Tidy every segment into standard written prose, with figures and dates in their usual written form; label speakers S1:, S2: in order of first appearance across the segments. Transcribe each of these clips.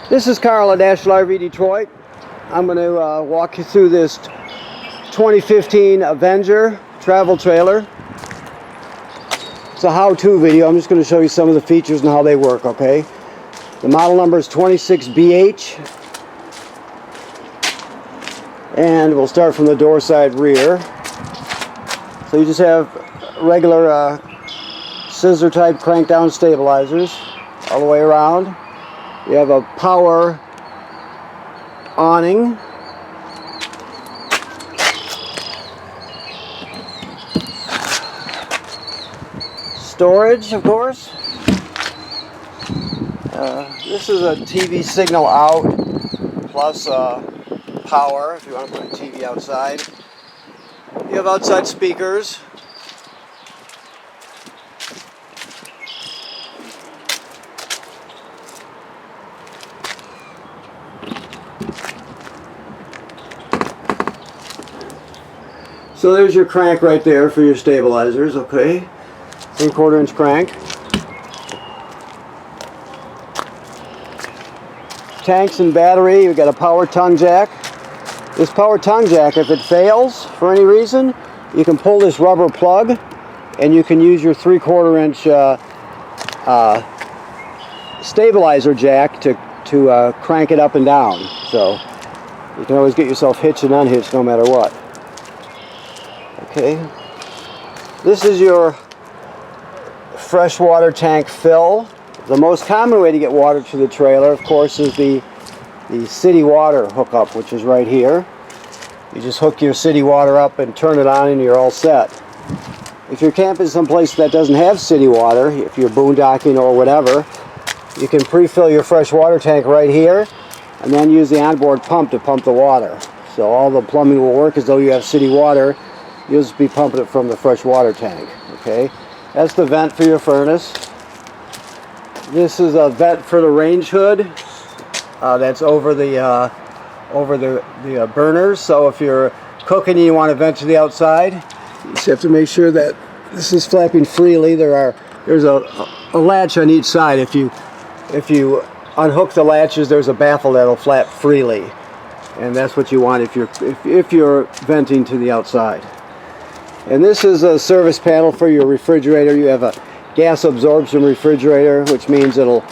S1: This is Carl at National RV Detroit. I'm going to walk you through this 2015 Avenger travel trailer. It's a how-to video. I'm just going to show you some of the features and how they work, okay? The model number is 26BH. And we'll start from the door side rear. So you just have regular scissor type crank down stabilizers all the way around. You have a power awning. Storage, of course. This is a TV signal out plus power if you want to put a TV outside. You have outside speakers. So there's your crank right there for your stabilizers, okay? 3/4 inch crank. Tanks and battery, you've got a power tongue jack. This power tongue jack, if it fails for any reason, you can pull this rubber plug and you can use your 3/4 inch stabilizer jack to crank it up and down. So you can always get yourself hitched and unhitched no matter what. Okay, this is your freshwater tank fill. The most common way to get water to the trailer, of course, is the city water hookup, which is right here. You just hook your city water up and turn it on and you're all set. If you're camping someplace that doesn't have city water, if you're boondocking or whatever, you can pre-fill your fresh water tank right here and then use the onboard pump to pump the water. So all the plumbing will work as though you have city water. You'll just be pumping it from the fresh water tank, okay? That's the vent for your furnace. This is a vent for the range hood. That's over the burners. So if you're cooking and you want to vent to the outside, you just have to make sure that this is flapping freely. There's a latch on each side. If you unhook the latches, there's a baffle that'll flap freely, and that's what you want if you're venting to the outside. And this is a service panel for your refrigerator. You have a gas absorption refrigerator, which means it'll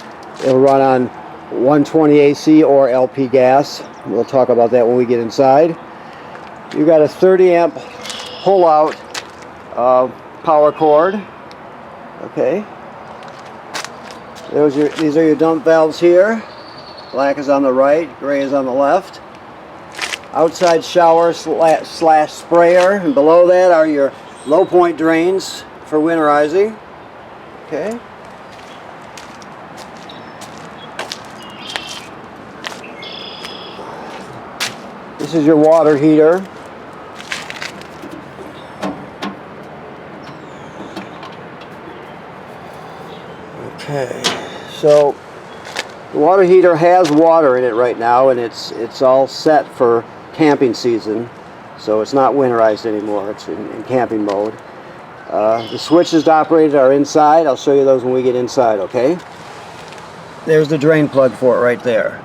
S1: run on 120 AC or LP gas. We'll talk about that when we get inside. You've got a 30 amp pull-out power cord. Okay. These are your dump valves here. Black is on the right, gray is on the left. Outside shower slash sprayer, and below that are your low point drains for winterizing. Okay. This is your water heater. Okay, so the water heater has water in it right now, and it's all set for camping season, so it's not winterized anymore. It's in camping mode. The switches to operate it are inside. I'll show you those when we get inside, okay? There's the drain plug for it right there.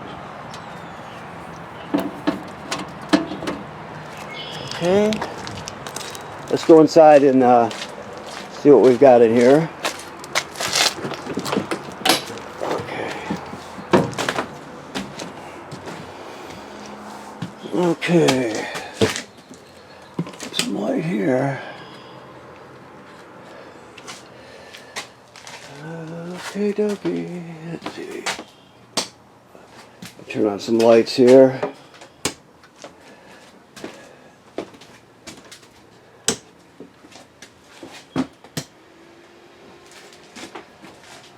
S1: Okay, let's go inside and see what we've got in here. Okay, some light here. Okay, dokie. Let's see. Turn on some lights here.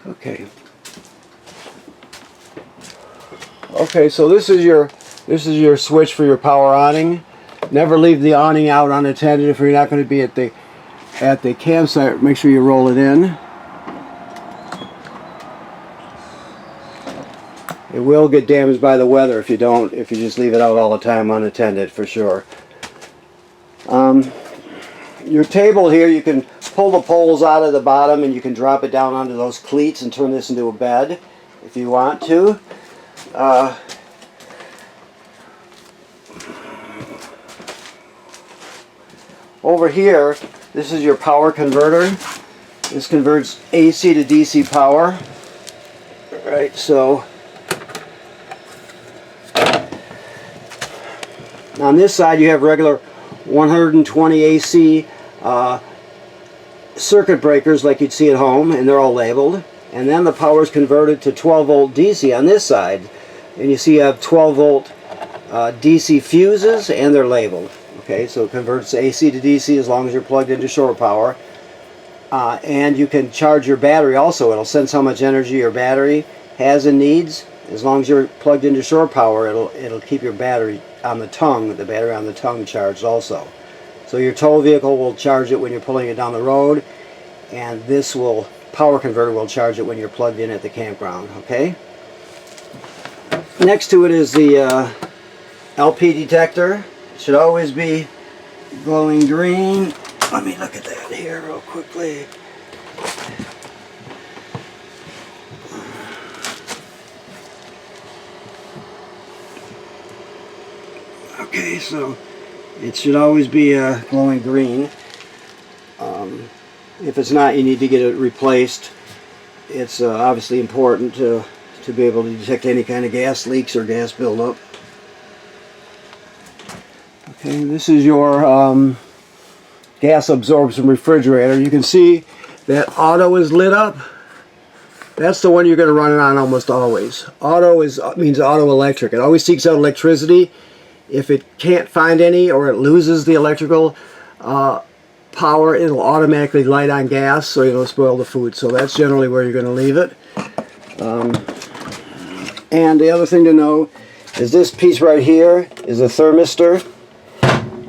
S1: Okay. Okay, so this is your switch for your power awning. Never leave the awning out unattended if you're not going to be at the campsite. Make sure you roll it in. It will get damaged by the weather if you just leave it out all the time unattended, for sure. Your table here, you can pull the poles out of the bottom and you can drop it down onto those cleats and turn this into a bed if you want to. Over here, this is your power converter. This converts AC to DC power. Right, so on this side you have regular 120 AC circuit breakers like you'd see at home, and they're all labeled. And then the power is converted to 12 volt DC on this side, and you see you have 12 volt DC fuses, and they're labeled. Okay, so it converts AC to DC as long as you're plugged into shore power. And you can charge your battery also. It'll sense how much energy your battery has and needs. As long as you're plugged into shore power, it'll keep your battery on the tongue, charged also. So your tow vehicle will charge it when you're pulling it down the road, and this power converter will charge it when you're plugged in at the campground. Okay. Next to it is the LP detector. It should always be glowing green. Let me look at that here real quickly. Okay, so it should always be glowing green. If it's not, you need to get it replaced. It's obviously important to be able to detect any kind of gas leaks or gas buildup. Okay, this is your gas absorption refrigerator. You can see that auto is lit up. That's the one you're going to run it on almost always. Auto means auto electric. It always seeks out electricity. If it can't find any, or it loses the electrical power, it'll automatically light on gas, so you don't spoil the food. So that's generally where you're going to leave it. And the other thing to know is this piece right here is a thermistor.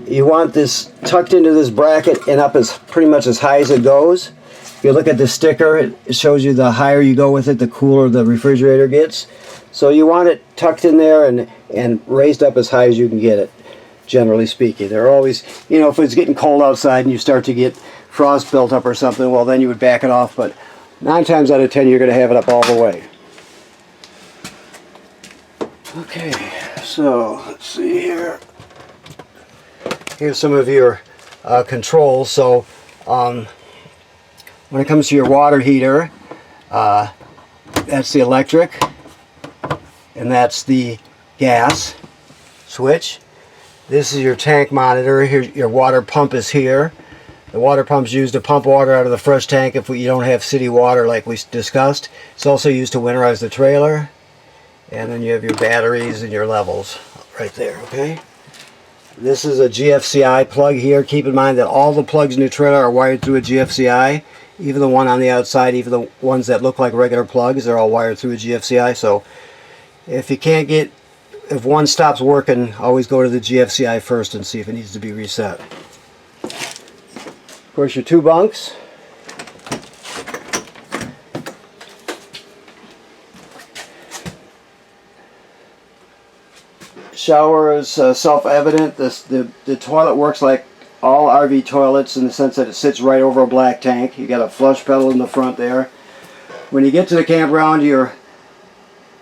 S1: You want this tucked into this bracket and up pretty much as high as it goes. If you look at the sticker, it shows you the higher you go with it, the cooler the refrigerator gets. So you want it tucked in there and raised up as high as you can get it, generally speaking. They're always, if it's getting cold outside and you start to get frost built up or something, well, then you would back it off. But 9 times out of 10, you're going to have it up all the way. Okay, so let's see here. Here's some of your controls. So when it comes to your water heater, that's the electric, and that's the gas switch. This is your tank monitor. Here, your water pump is here. The water pump's used to pump water out of the fresh tank if you don't have city water like we discussed. It's also used to winterize the trailer. And then you have your batteries and your levels right there, okay? This is a GFCI plug here. Keep in mind that all the plugs in your trailer are wired through a GFCI. Even the one on the outside, even the ones that look like regular plugs, they're all wired through a GFCI. So if one stops working, always go to the GFCI first and see if it needs to be reset. Of course, your 2 bunks. Shower is self-evident. The toilet works like all RV toilets in the sense that it sits right over a black tank. You got a flush pedal in the front there. When you get to the campground, you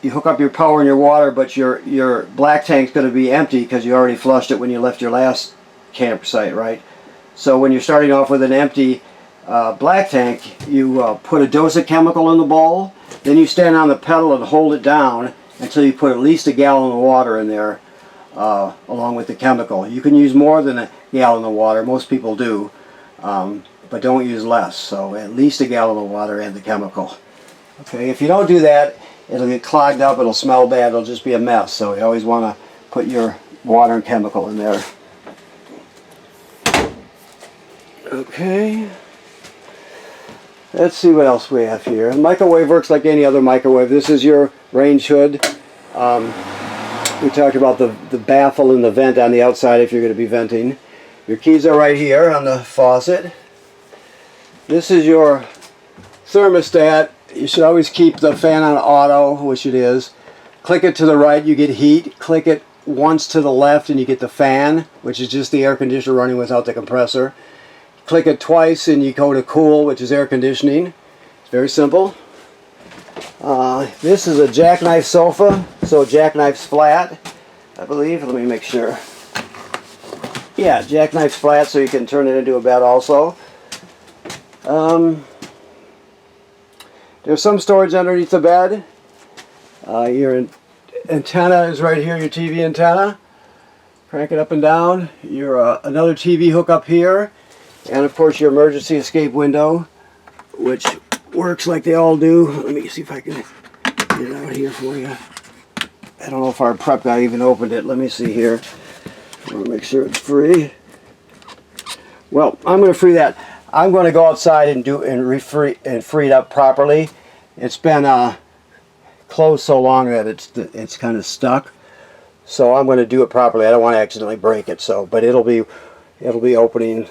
S1: hook up your power and your water, but your black tank's going to be empty because you already flushed it when you left your last campsite, right? So when you're starting off with an empty black tank, you put a dose of chemical in the bowl, then you stand on the pedal and hold it down until you put at least a gallon of water in there along with the chemical. You can use more than a gallon of water, most people do, but don't use less. So at least a gallon of water and the chemical. Okay, if you don't do that, it'll get clogged up, it'll smell bad, it'll just be a mess. So you always want to put your water and chemical in there. Okay, let's see what else we have here. The microwave works like any other microwave. This is your range hood. We talked about the baffle and the vent on the outside if you're going to be venting. Your keys are right here on the faucet. This is your thermostat. You should always keep the fan on auto, which it is. Click it to the right, you get heat. Click it once to the left and you get the fan, which is just the air conditioner running without the compressor. Click it twice and you go to cool, which is air conditioning. It's very simple. This is a jackknife sofa, so jackknife's flat, I believe. Let me make sure. Yeah, jackknife's flat, so you can turn it into a bed also. There's some storage underneath the bed. Your antenna is right here, your TV antenna. Crank it up and down. Your another TV hook up here. And of course your emergency escape window, which works like they all do. Let me see if I can get it out here for you. I don't know if our prep guy even opened it. Let me see here. I want to make sure it's free. Well, I'm going to free that. I'm going to go outside and free it up properly. It's been closed so long that it's kind of stuck. So I'm going to do it properly. I don't want to accidentally break it. So, but it'll be opening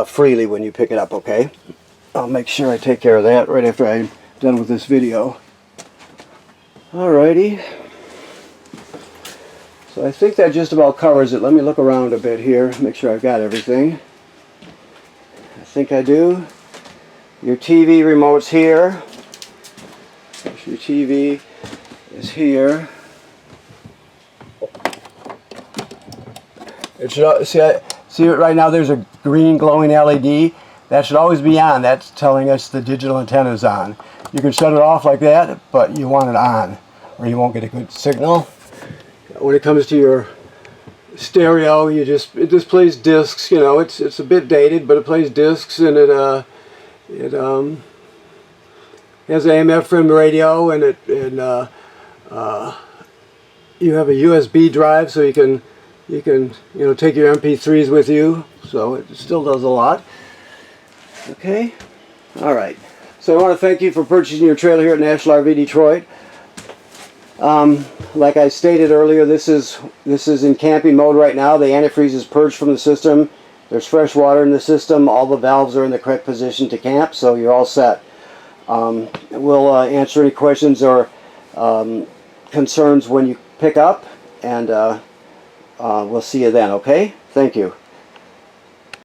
S1: freely when you pick it up. Okay. I'll make sure I take care of that right after I'm done with this video. Alrighty. So I think that just about covers it. Let me look around a bit here, make sure I've got everything. I think I do. Your TV remote's here. Your TV is here. It should, see right now there's a green glowing LED. That should always be on. That's telling us the digital antenna is on. You can shut it off like that, but you want it on or you won't get a good signal. When it comes to your stereo, it just plays discs. You know, it's a bit dated, but it plays discs, and it has AM/FM radio, and you have a USB drive, so you can take your MP3s with you. So it still does a lot. Okay, all right. So I want to thank you for purchasing your trailer here at National RV Detroit. Like I stated earlier, this is in camping mode right now. The antifreeze is purged from the system. There's fresh water in the system. All the valves are in the correct position to camp, so you're all set. We'll answer any questions or concerns when you pick up, and we'll see you then, okay? Thank you.